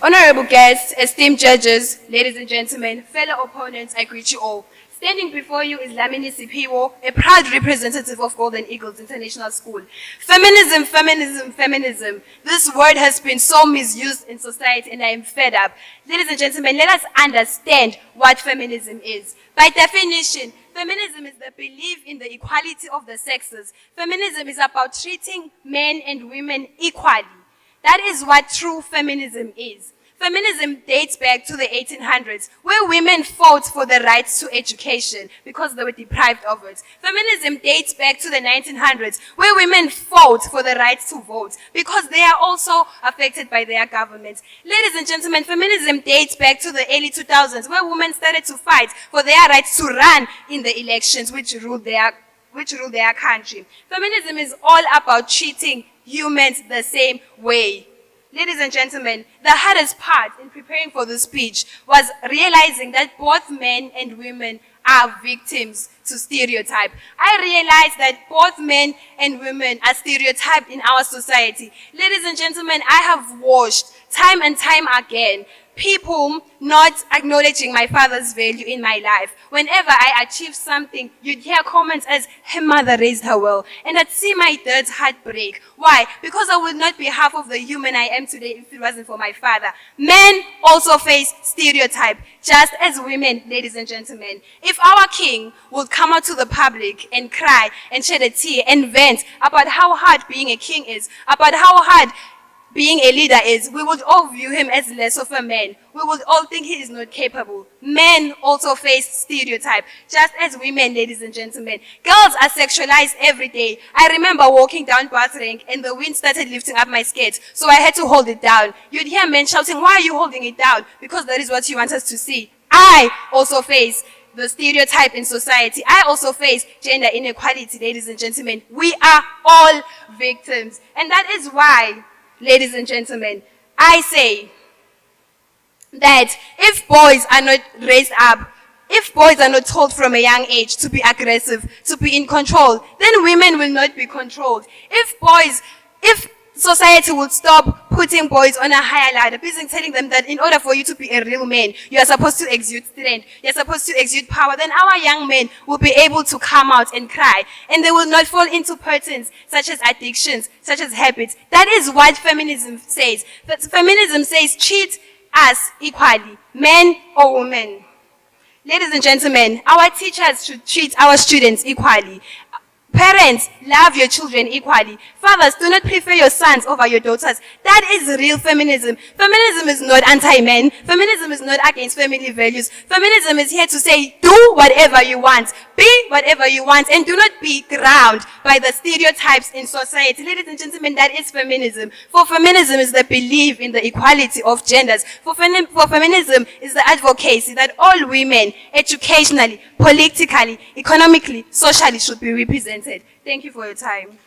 Honorable guests, esteemed judges, ladies and gentlemen, fellow opponents, I greet you all. Standing before you is Lamini Sipiwo, a proud representative of Golden Eagles International School. Feminism, feminism, feminism. This word has been so misused in society and I am fed up. Ladies and gentlemen, let us understand what feminism is. By definition, feminism is the belief in the equality of the sexes. Feminism is about treating men and women equally. That is what true feminism is. Feminism dates back to the 1800s, where women fought for the right to education because they were deprived of it. Feminism dates back to the 1900s, where women fought for the right to vote because they are also affected by their government. Ladies and gentlemen, feminism dates back to the early 2000s, where women started to fight for their right to run in the elections which rule their country. Feminism is all about treating humans the same way. Ladies and gentlemen, the hardest part in preparing for this speech was realizing that both men and women are victims to stereotype. I realized that both men and women are stereotyped in our society. Ladies and gentlemen, I have watched time and time again people not acknowledging my father's value in my life. Whenever I achieve something, you'd hear comments as, her mother raised her well. And I'd see my dad's heart break. Why? Because I would not be half of the human I am today if it wasn't for my father. Men also face stereotype, just as women, ladies and gentlemen. If our king would come out to the public and cry and shed a tear and vent about how hard being a king is, about how hard being a leader is, we would all view him as less of a man. We would all think he is not capable. Men also face stereotype, just as women, ladies and gentlemen. Girls are sexualized every day. I remember walking down Bath Rank and the wind started lifting up my skirt, so I had to hold it down. You'd hear men shouting, why are you holding it down? Because that is what you want us to see. I also face the stereotype in society. I also face gender inequality, ladies and gentlemen. We are all victims. And that is why, ladies and gentlemen, I say that if boys are not raised up, if boys are not told from a young age to be aggressive, to be in control, then women will not be controlled. If society would stop putting boys on a higher ladder, basically telling them that in order for you to be a real man, you are supposed to exude strength, you're supposed to exude power, then our young men will be able to come out and cry. And they will not fall into patterns such as addictions, such as habits. That is what feminism says. That feminism says treat us equally, men or women. Ladies and gentlemen, our teachers should treat our students equally. Parents, love your children equally. Fathers, do not prefer your sons over your daughters. That is real feminism. Feminism is not anti-men. Feminism is not against family values. Feminism is here to say, do whatever you want. Be whatever you want. And do not be ground by the stereotypes in society. Ladies and gentlemen, that is feminism. For feminism is the belief in the equality of genders. For feminism is the advocacy that all women, educationally, politically, economically, socially, should be represented. Thank you for your time.